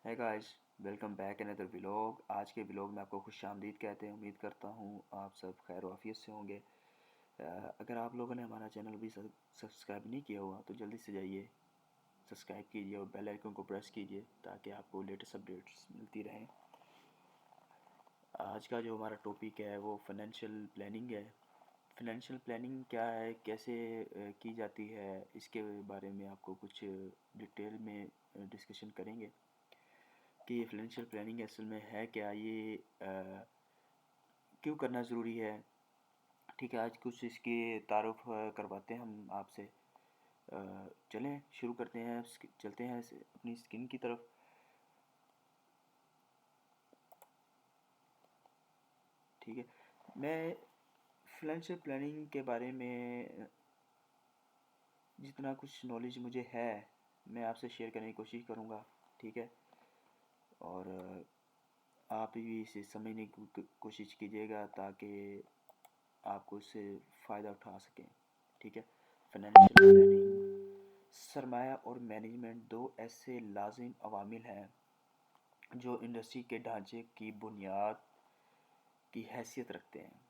ہے guys, welcome back انਦਰ vlog. آج کے ولاگ میں آپ کو خوش آمدید کہتے ہیں۔ امید کرتا ہوں آپ سب خیر و عافیت سے ہوں گے۔ اگر آپ لوگوں نے ہمارا چینل بھی سبسکرائب نہیں کیا ہوا تو جلدی سے جائیے سبسکرائب کیجیے اور بیل آئیکن کو پریس کیجیے تاکہ آپ کو لیٹسٹ اپڈیٹس ملتی رہیں۔ آج کا جو ہمارا ٹاپک ہے وہ فائنینشیل پلاننگ ہے۔ فائنینشیل پلاننگ کیا ہے، کیسے کی جاتی ہے، اس کے بارے میں آپ کو کچھ ڈیٹیل میں ڈسکشن کریں گے کہ یہ فائنینشیل پلاننگ اصل میں ہے کیا، یہ کیوں کرنا ضروری ہے۔ ٹھیک ہے، آج کچھ اس کی تعارف کرواتے ہیں ہم آپ سے۔ چلیں شروع کرتے ہیں، چلتے ہیں اپنی اسکرین کی طرف۔ ٹھیک ہے، میں فائنینشیل پلاننگ کے بارے میں جتنا کچھ نالج مجھے ہے میں آپ سے شیئر کرنے کی کوشش کروں گا۔ ٹھیک ہے، اور آپ بھی اسے سمجھنے کی کوشش کیجیے گا تاکہ آپ کو اس سے فائدہ اٹھا سکیں۔ ٹھیک ہے، فائنینشیل پلاننگ، سرمایہ اور مینجمنٹ دو ایسے لازم عوامل ہیں جو انڈسٹری کے ڈھانچے کی بنیاد کی حیثیت رکھتے ہیں۔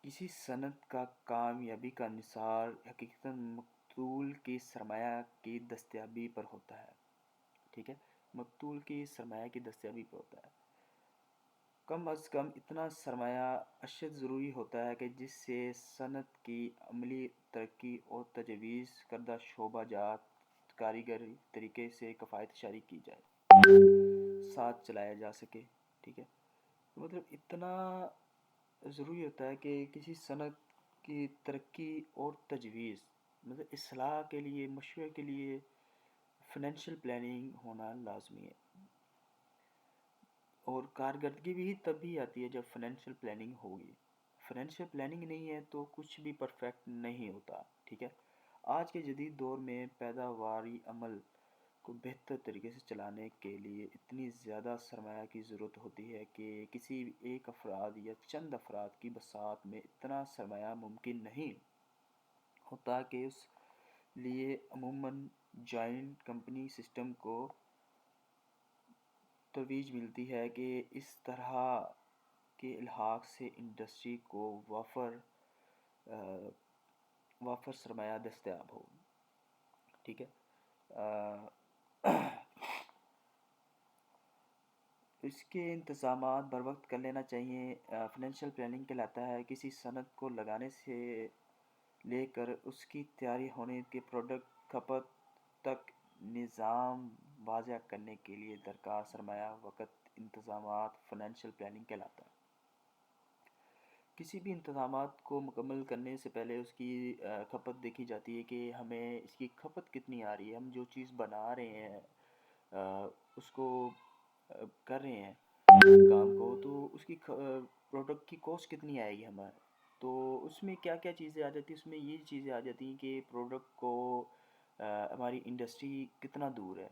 کسی صنعت کا کامیابی کا انحصار حقیقتاً مقتول کی سرمایہ کی دستیابی پر ہوتا ہے۔ ٹھیک ہے، مقتول کی سرمایہ کی دستیابی پر ہوتا ہے۔ کم از کم اتنا سرمایہ اشد ضروری ہوتا ہے کہ جس سے صنعت کی عملی ترقی اور تجویز کردہ شعبہ جات کاریگری طریقے سے کفایت شعاری کی جائے، ساتھ چلایا جا سکے۔ ٹھیک ہے، مطلب اتنا ضروری ہوتا ہے کہ کسی صنعت کی ترقی اور تجویز، مطلب اصلاح کے لیے، مشورے کے لیے فائنینشیل پلاننگ ہونا لازمی ہے۔ اور کارکردگی بھی تب آتی ہے جب فائنینشیل پلاننگ ہوگی۔ فائنینشیل پلاننگ نہیں ہے تو کچھ بھی پرفیکٹ نہیں ہوتا۔ ٹھیک ہے، آج کے جدید دور میں پیداواری عمل کو بہتر طریقے سے چلانے کے لیے اتنی زیادہ سرمایہ کی ضرورت ہوتی ہے کہ کسی ایک افراد یا چند افراد کی بساط میں اتنا سرمایہ ممکن نہیں ہوتا کہ اس لیے عموماً جوائنٹ کمپنی سسٹم کو ترویج ملتی ہے کہ اس طرح کے الحاق سے انڈسٹری کو وافر سرمایہ دستیاب ہو۔ ٹھیک ہے، اس کے انتظامات بر وقت کر لینا چاہیے۔ فائنینشیل پلاننگ کہلاتا ہے کسی صنعت کو لگانے سے لے کر اس کی تیاری ہونے کے پروڈکٹ کھپت تک نظام واضح کرنے کے لیے درکار سرمایہ وقت انتظامات فائنینشیل پلاننگ کہلاتا ہے۔ کسی بھی انتظامات کو مکمل کرنے سے پہلے اس کی کھپت دیکھی جاتی ہے کہ ہمیں اس کی کھپت کتنی آ رہی ہے، ہم جو چیز بنا رہے ہیں اس کو کر رہے ہیں کام کو، تو اس کی پروڈکٹ کی کاسٹ کتنی آئے گی ہمیں۔ تو اس میں کیا کیا چیزیں آ جاتی ہیں، اس میں یہ چیزیں آ جاتی ہیں کہ پروڈکٹ کو ہماری انڈسٹری کتنا دور ہے۔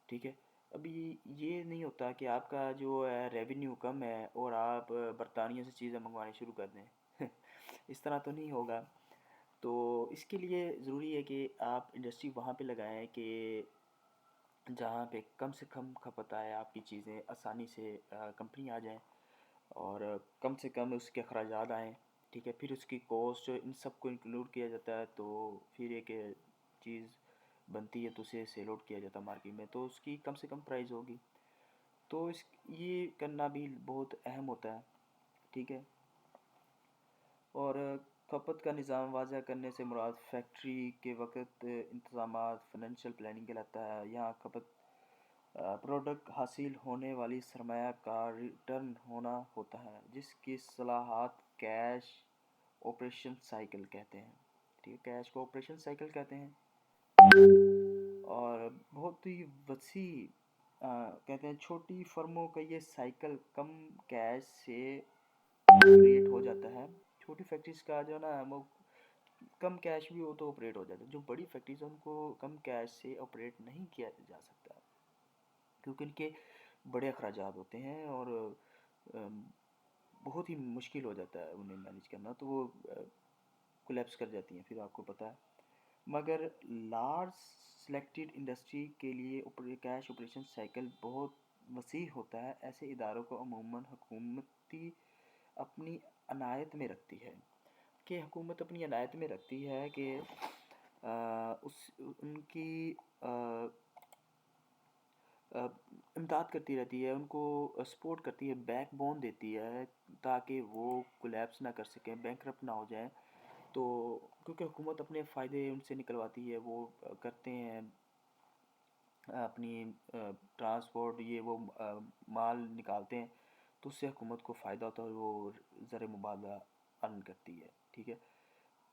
ٹھیک ہے، ابھی یہ نہیں ہوتا کہ آپ کا جو ریونیو کم ہے اور آپ برطانیہ سے چیزیں منگوانی شروع کر دیں اس طرح تو نہیں ہوگا۔ تو اس کے لیے ضروری ہے کہ آپ انڈسٹری وہاں پہ لگائیں کہ جہاں پہ کم سے کم کھپت آئے، آپ کی چیزیں آسانی سے کمپنی آ جائیں اور کم سے کم اس کے اخراجات آئیں۔ ٹھیک ہے، پھر اس کی کاسٹ ان سب کو انکلوڈ کیا جاتا ہے تو پھر ایک چیز بنتی ہے تو اسے سیل آؤٹ کیا جاتا ہے مارکیٹ میں، تو اس کی کم سے کم پرائز ہوگی۔ تو یہ کرنا بھی بہت اہم ہوتا ہے۔ ٹھیک ہے، اور کھپت کا نظام واضح کرنے سے مراد فیکٹری کے وقت انتظامات فائنینشیل پلاننگ کہلاتا ہے۔ یہاں کھپت پروڈکٹ حاصل ہونے والی سرمایہ کا ریٹرن ہونا ہوتا ہے جس کی اصطلاحات کیش آپریشن سائیکل کہتے ہیں۔ ٹھیک ہے، کیش کو آپریشن سائیکل کہتے ہیں، اور بہت ہی وسیع کہتے ہیں چھوٹی فرموں کا یہ سائیکل کم کیش سے آپریٹ ہو جاتا ہے۔ چھوٹی فیکٹریز کا جو ہے نا وہ کم کیش بھی ہو تو آپریٹ ہو جاتا ہے، جو بڑی فیکٹریز ہیں ان کو کم کیش سے آپریٹ نہیں کیا جا سکتا کیونکہ ان کے بڑے اخراجات ہوتے ہیں اور بہت ہی مشکل ہو جاتا ہے انہیں مینیج کرنا، تو وہ کولیپس کر جاتی ہیں پھر، آپ کو پتہ ہے۔ مگر لارج سلیکٹڈ انڈسٹری کے لیے کیش آپریشن سائیکل بہت وسیع ہوتا ہے. ایسے اداروں کو عموماً حکومت اپنی عنایت میں رکھتی ہے کہ ان کی امداد کرتی رہتی ہے، ان کو سپورٹ کرتی ہے، بیک بون دیتی ہے تاکہ وہ کولیپس نہ کر سکیں، بینکرپٹ نہ ہو جائیں. تو کیونکہ حکومت اپنے فائدے ان سے نکلواتی ہے، وہ کرتے ہیں اپنی ٹرانسپورٹ، یہ وہ مال نکالتے ہیں، تو اس سے حکومت کو فائدہ ہوتا ہے اور وہ زر مبادلہ ارن کرتی ہے. ٹھیک ہے،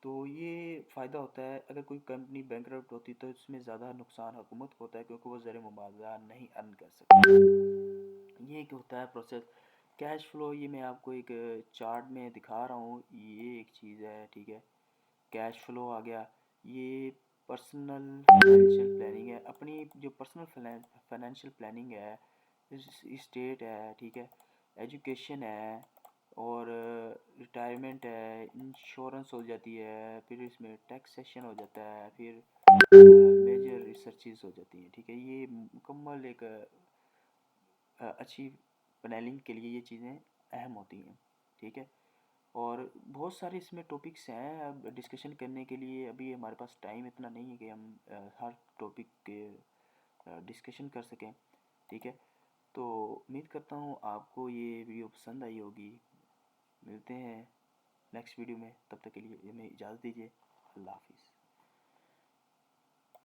تو یہ فائدہ ہوتا ہے. اگر کوئی کمپنی بینکرپٹ ہوتی تو اس میں زیادہ نقصان حکومت کو ہوتا ہے کیونکہ وہ زر مبادلہ نہیں ارن کر سکتی. یہ ایک ہوتا ہے پروسیس. کیش فلو یہ میں آپ کو ایک چارٹ میں دکھا رہا ہوں، یہ ایک چیز ہے. ٹھیک ہے، کیش فلو آ گیا. یہ پرسنل فائنینشیل پلاننگ ہے. اپنی جو پرسنل فائنینشیل پلاننگ ہے، اسٹیٹ ہے، ٹھیک ہے، ایجوکیشن ہے، اور ریٹائرمنٹ ہے، انشورنس ہو جاتی ہے، پھر اس میں ٹیکسیشن ہو جاتا ہے، پھر میجر ریسرچز ہو جاتی ہیں. ٹھیک ہے، یہ مکمل ایک اچھی پلاننگ کے لیے یہ چیزیں اہم ہوتی ہیں. ٹھیک ہے، اور بہت سارے اس میں ٹاپکس ہیں اب ڈسکشن کرنے کے لیے. ابھی ہمارے پاس ٹائم اتنا نہیں ہے کہ ہم ہر ٹاپک کے ڈسکشن کر سکیں. ٹھیک ہے، تو امید کرتا ہوں آپ کو یہ ویڈیو پسند آئی ہوگی. ملتے ہیں نیکسٹ ویڈیو میں، تب تک کے لیے ہمیں اجازت دیجیے. اللہ حافظ.